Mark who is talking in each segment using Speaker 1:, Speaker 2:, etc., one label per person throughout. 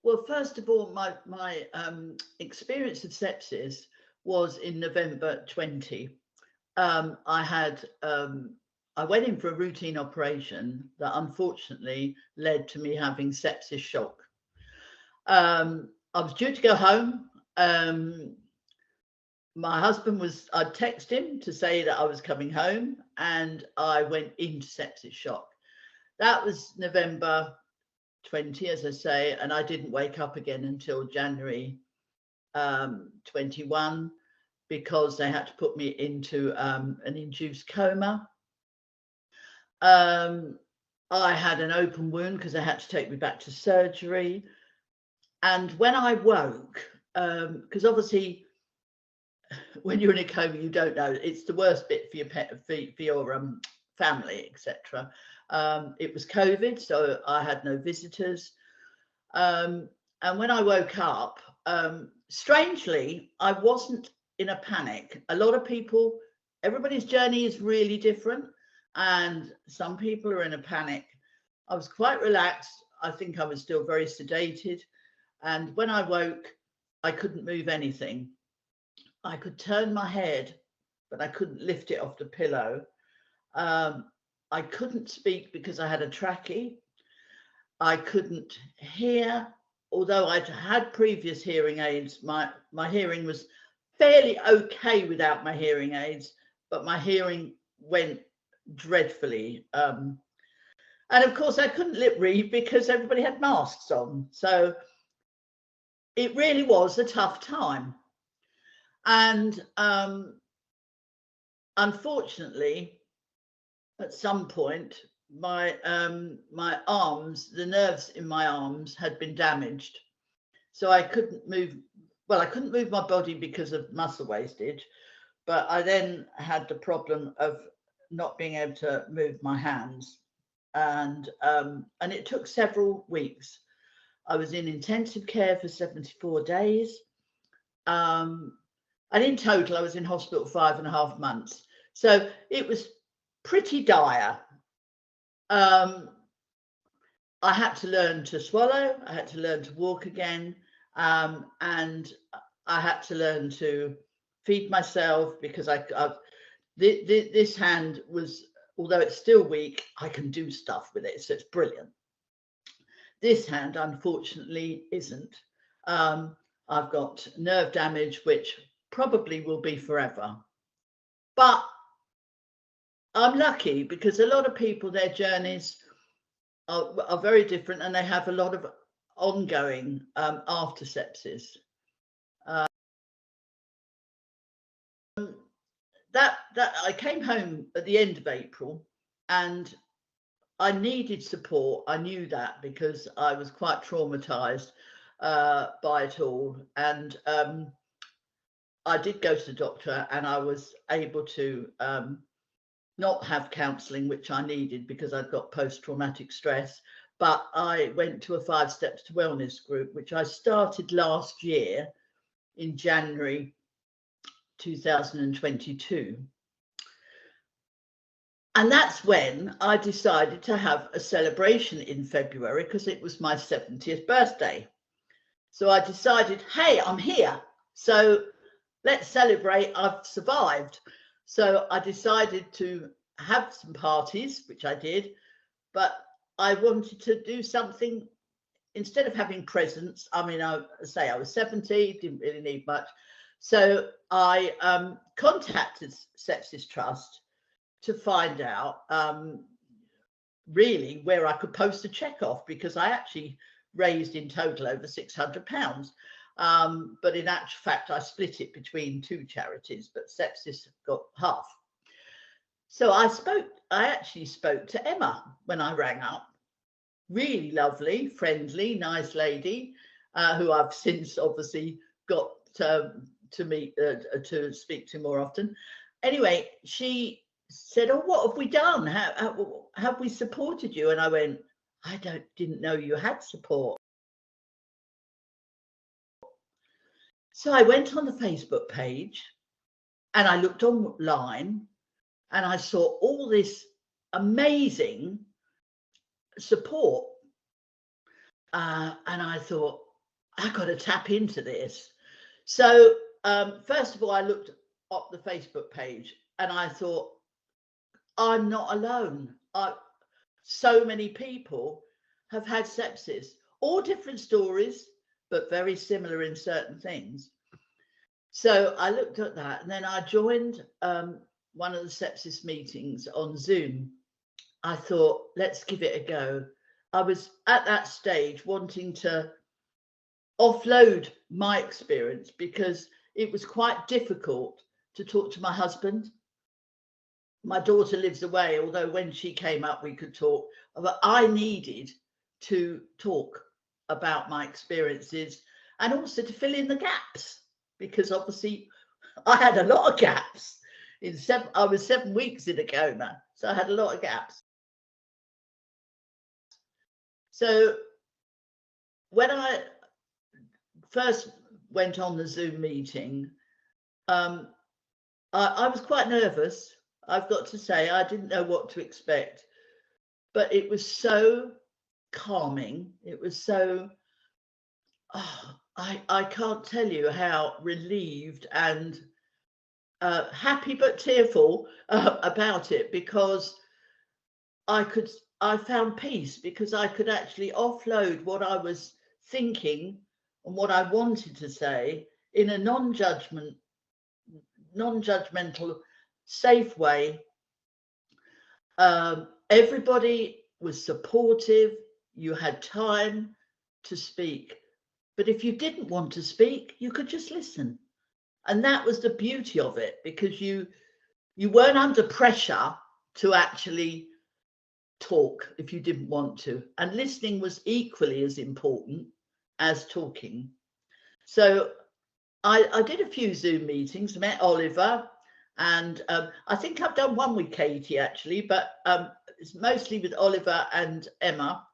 Speaker 1: Well, first of all, my experience of sepsis was in November 20. I went in for a routine operation that unfortunately led to me having sepsis shock. I was due to go home. My husband I'd text him to say that I was coming home, and I went into sepsis shock. That was November 20, as I say, and I didn't wake up again until January 21, because they had to put me into an induced coma. I had an open wound because they had to take me back to surgery. And when I woke, because obviously when you're in a coma, you don't know. It's the worst bit for your for your family, etc. It was COVID, so I had no visitors. And when I woke up, strangely, I wasn't in a panic. A lot of people, everybody's journey is really different, and some people are in a panic. I was quite relaxed. I think I was still very sedated. And when I woke, I couldn't move anything. I could turn my head, but I couldn't lift it off the pillow. I couldn't speak because I had a trachea. I couldn't hear, although I'd had previous hearing aids. My hearing was fairly okay without my hearing aids, but my hearing went dreadfully. And of course, I couldn't lip read because everybody had masks on. So it really was a tough time. And unfortunately, at some point, my arms, the nerves in my arms had been damaged. So I couldn't move. Well, I couldn't move my body because of muscle wastage, but I then had the problem of not being able to move my hands. And it took several weeks. I was in intensive care for 74 days. And in total, I was in hospital 5.5 months. So it was pretty dire. I had to learn to swallow. I had to learn to walk again. And I had to learn to feed myself, because this hand was, although it's still weak, I can do stuff with it. So it's brilliant. This hand, unfortunately, isn't. I've got nerve damage, which probably will be forever. But I'm lucky, because a lot of people, their journeys are very different, and they have a lot of ongoing after sepsis. That I came home at the end of April, and I needed support. I knew that because I was quite traumatized by it all. And I did go to the doctor, and I was able to not have counselling, which I needed because I'd got post-traumatic stress. But I went to a 5 Steps to Wellness group, which I started last year in January 2022. And that's when I decided to have a celebration in February, because it was my 70th birthday. So I decided, hey, I'm here, so let's celebrate, I've survived. So I decided to have some parties, which I did, but I wanted to do something instead of having presents. I mean, I say I was 70, didn't really need much. So I contacted Sepsis Trust to find out really where I could post a check off, because I actually raised in total over £600. But in actual fact, I split it between 2 charities, but Sepsis got half. So I actually spoke to Emma when I rang up. Really lovely, friendly, nice lady, who I've since obviously got to meet, to speak to more often. Anyway, she said, oh, what have we done? How have we supported you? And I went, I didn't know you had support. So I went on the Facebook page, and I looked online, and I saw all this amazing support. And I thought, I got to tap into this. So first of all, I looked up the Facebook page and I thought, I'm not alone. So many people have had sepsis, all different stories, but very similar in certain things. So I looked at that, and then I joined one of the sepsis meetings on Zoom. I thought, let's give it a go. I was at that stage wanting to offload my experience because it was quite difficult to talk to my husband. My daughter lives away, although when she came up, we could talk. But I needed to talk about my experiences and also to fill in the gaps, because obviously I had a lot of gaps. I was 7 weeks in a coma, so I had a lot of gaps. So when I first went on the Zoom meeting, I was quite nervous. I've got to say, I didn't know what to expect, but it was so calming. It was so, I can't tell you how relieved and happy but tearful about it, because I found peace, because I could actually offload what I was thinking and what I wanted to say in a non-judgmental, safe way. Everybody was supportive. You had time to speak, but if you didn't want to speak, you could just listen. And that was the beauty of it, because you weren't under pressure to actually talk if you didn't want to, and listening was equally as important as talking. So I did a few Zoom meetings, met Oliver, and I think I've done one with Katie actually, but it's mostly with Oliver and Emma.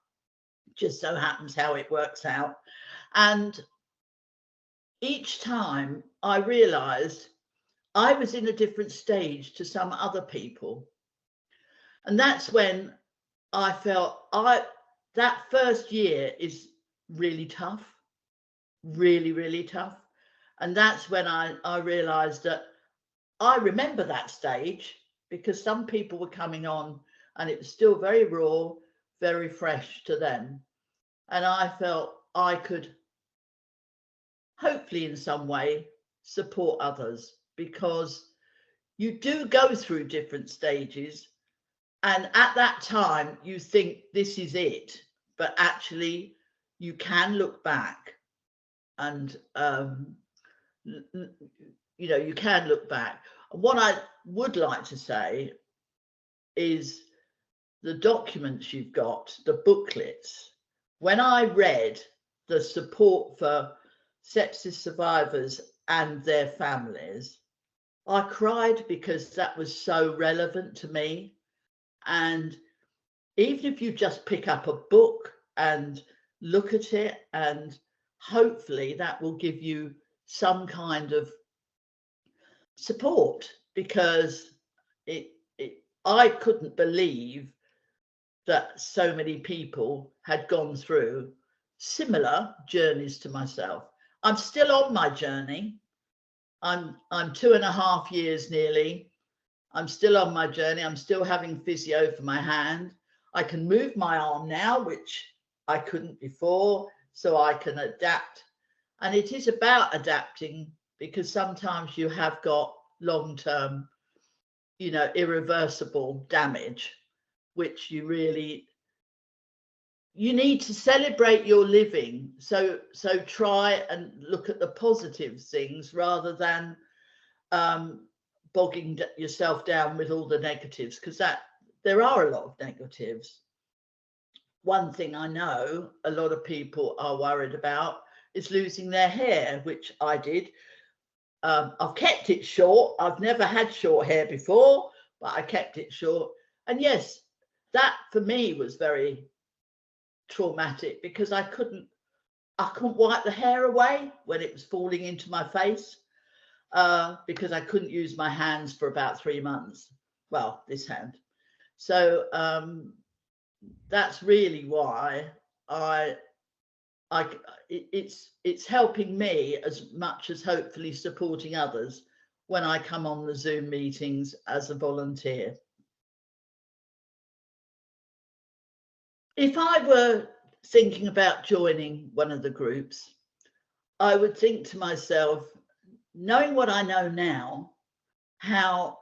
Speaker 1: Just so happens how it works out. And each time I realized I was in a different stage to some other people. And that's when I felt that first year is really tough, really, really tough. And that's when I realized that I remember that stage, because some people were coming on and it was still very raw, very fresh to them. And I felt I could hopefully in some way support others, because you do go through different stages. And at that time, you think this is it, but actually you can look back and, you can look back. What I would like to say is the documents you've got, the booklets. When I read the support for sepsis survivors and their families, I cried, because that was so relevant to me. And even if you just pick up a book and look at it, and hopefully that will give you some kind of support, because I couldn't believe that so many people had gone through similar journeys to myself. I'm still on my journey. I'm 2.5 years nearly. I'm still on my journey. I'm still having physio for my hand. I can move my arm now, which I couldn't before, so I can adapt. And it is about adapting, because sometimes you have got long-term, irreversible damage, which you need to celebrate your living. So try and look at the positive things rather than bogging yourself down with all the negatives, because there are a lot of negatives. One thing I know a lot of people are worried about is losing their hair, which I did. I've kept it short. I've never had short hair before, but I kept it short. And yes, that for me was very traumatic, because I couldn't wipe the hair away when it was falling into my face, because I couldn't use my hands for about 3 months. Well, this hand. So that's really why I it's helping me as much as hopefully supporting others when I come on the Zoom meetings as a volunteer. If I were thinking about joining one of the groups, I would think to myself, knowing what I know now, how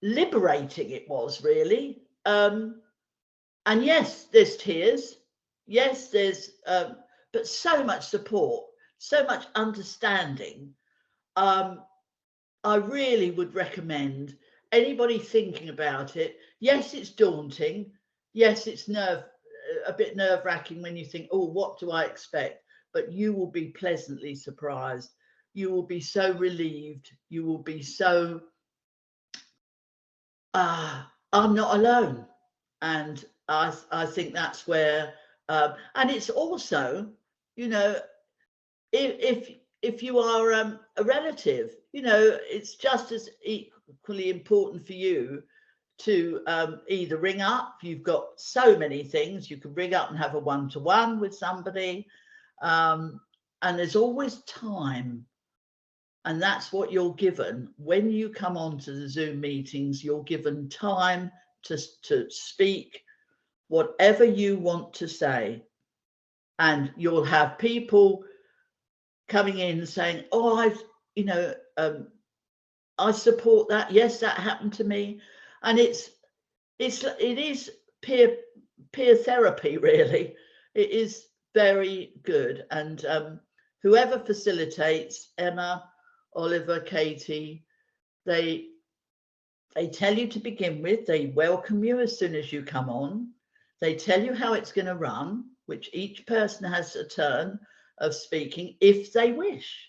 Speaker 1: liberating it was, really. And yes, there's tears. Yes, there's, but so much support, so much understanding. I really would recommend anybody thinking about it. Yes, it's daunting. Yes, it's a bit nerve-wracking when you think, oh, what do I expect? But you will be pleasantly surprised. You will be so relieved. You will be so, I'm not alone. And I think that's where, and it's also, you know, if you are a relative, you know, it's just as equally important for you to either ring up. You've got so many things. You can ring up and have a one-to-one with somebody, and there's always time. And that's what you're given when you come on to the Zoom meetings. You're given time to speak whatever you want to say, and you'll have people coming in saying, oh, I support that. Yes, that happened to me. And it is peer therapy, really. It is very good. And whoever facilitates, Emma, Oliver, Katie, they tell you to begin with. They welcome you as soon as you come on. They tell you how it's going to run, which each person has a turn of speaking if they wish.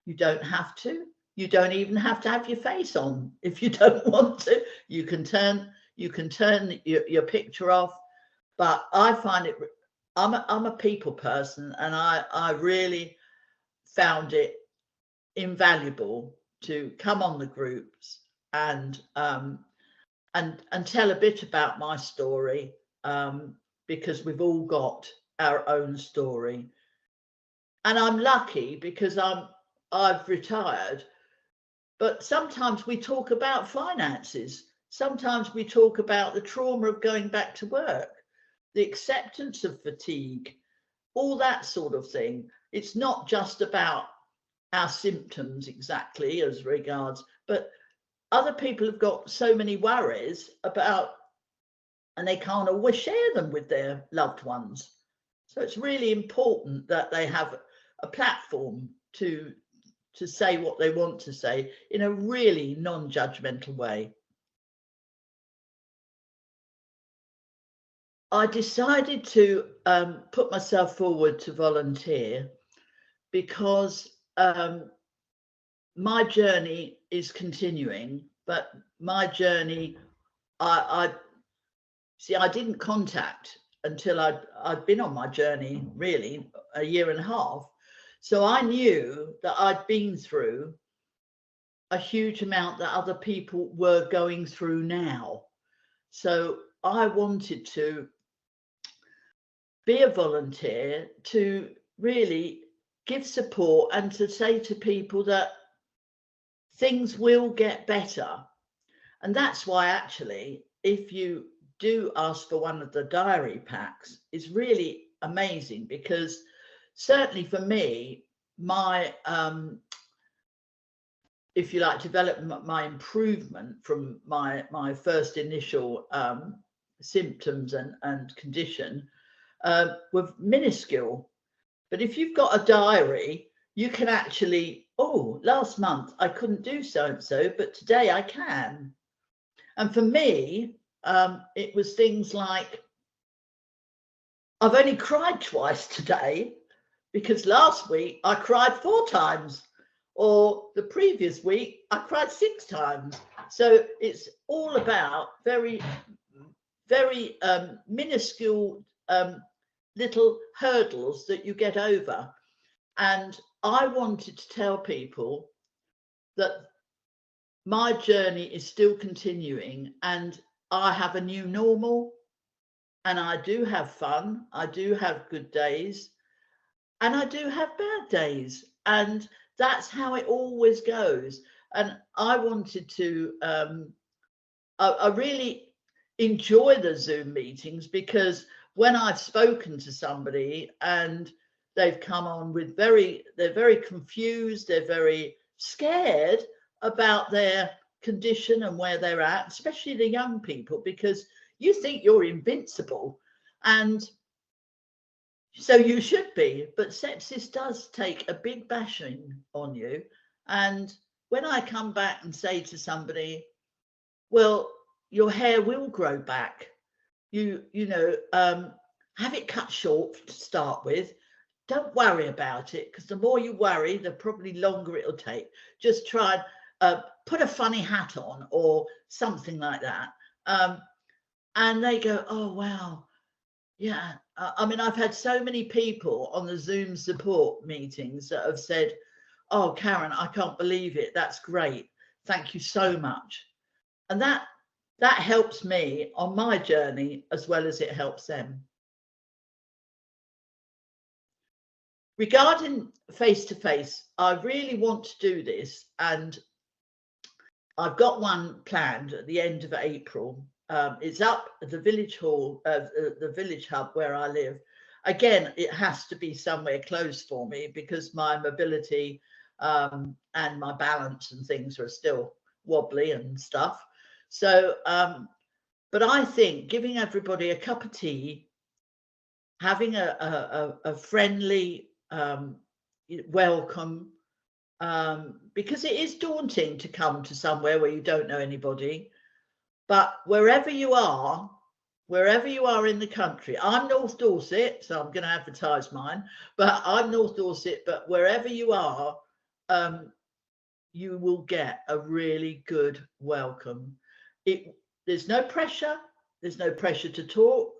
Speaker 1: You don't have to. You don't even have to have your face on if you don't want to. You can turn your picture off. But I find it, I'm a people person, and I really found it invaluable to come on the groups and tell a bit about my story, because we've all got our own story. And I'm lucky because I've retired, but sometimes we talk about finances. Sometimes we talk about the trauma of going back to work, the acceptance of fatigue, all that sort of thing. It's not just about our symptoms exactly as regards, but other people have got so many worries about, and they can't always share them with their loved ones. So it's really important that they have a platform to say what they want to say in a really non-judgmental way. I decided to put myself forward to volunteer because my journey is continuing, but my journey, I didn't contact until I'd been on my journey really a year and a half. So I knew that I'd been through a huge amount that other people were going through now. So I wanted to be a volunteer to really give support and to say to people that things will get better. And that's why actually, if you do ask for one of the diary packs, is really amazing, because certainly for me, my if you like, development, my improvement from my first initial symptoms and condition were minuscule. But if you've got a diary, you can actually, oh, last month I couldn't do so and so, but today I can. And for me, it was things like, I've only cried twice today, because last week I cried 4 times, or the previous week I cried 6 times. So it's all about very, very minuscule little hurdles that you get over. And I wanted to tell people that my journey is still continuing, and I have a new normal, and I do have fun. I do have good days, and I do have bad days, and that's how it always goes. And I wanted to, I really enjoy the Zoom meetings, because when I've spoken to somebody and they've come on with they're very confused, they're very scared about their condition and where they're at, especially the young people, because you think you're invincible, and so you should be, but sepsis does take a big bashing on you. And when I come back and say to somebody, well, your hair will grow back, have it cut short to start with. Don't worry about it, because the more you worry, the probably longer it'll take. Just try and put a funny hat on or something like that. And they go, oh, wow. Yeah. I mean, I've had so many people on the Zoom support meetings that have said, oh, Karen, I can't believe it. That's great. Thank you so much. And that helps me on my journey as well as it helps them. Regarding face-to-face, I really want to do this, and I've got one planned at the end of April. It's up at the village hall, the village hub where I live. Again, it has to be somewhere close for me, because my mobility and my balance and things are still wobbly and stuff. So, but I think giving everybody a cup of tea, having a friendly welcome, because it is daunting to come to somewhere where you don't know anybody. But wherever you are in the country, I'm North Dorset, so I'm going to advertise mine, but I'm North Dorset, but wherever you are, you will get a really good welcome. There's no pressure. There's no pressure to talk.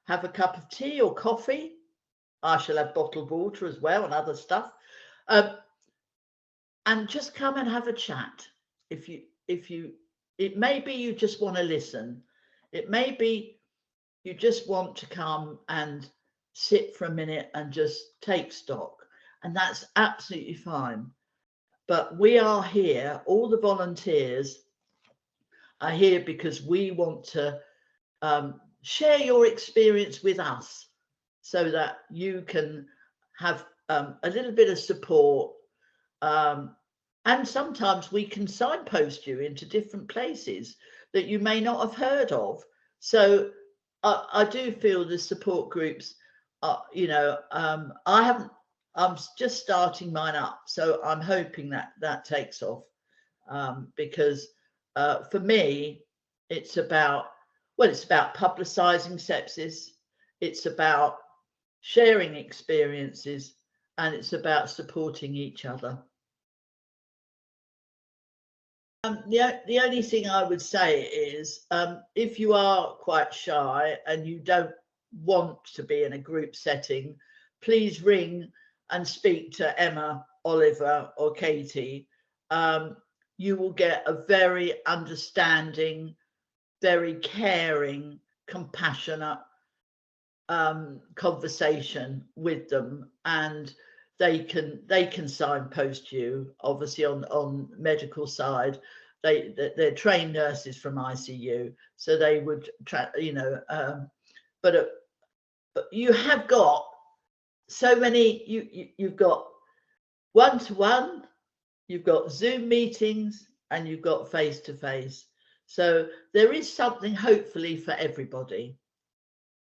Speaker 1: Have a cup of tea or coffee. I shall have bottled water as well and other stuff. And just come and have a chat. It may be you just want to listen. It may be you just want to come and sit for a minute and just take stock. And that's absolutely fine. But we are here, all the volunteers are here because we want to share your experience with us, so that you can have a little bit of support. And sometimes we can signpost you into different places that you may not have heard of. So I do feel the support groups, I'm just starting mine up. So I'm hoping that takes off, because for me, it's about publicising sepsis. It's about sharing experiences, and it's about supporting each other. The only thing I would say is, if you are quite shy and you don't want to be in a group setting, please ring and speak to Emma, Oliver, or Katie. You will get a very understanding, very caring, compassionate conversation with them, and they can signpost you. Obviously, on medical side, they're trained nurses from ICU, so they would but you have got so many. You've got one-to-one, you've got Zoom meetings, and you've got face-to-face. So there is something hopefully for everybody.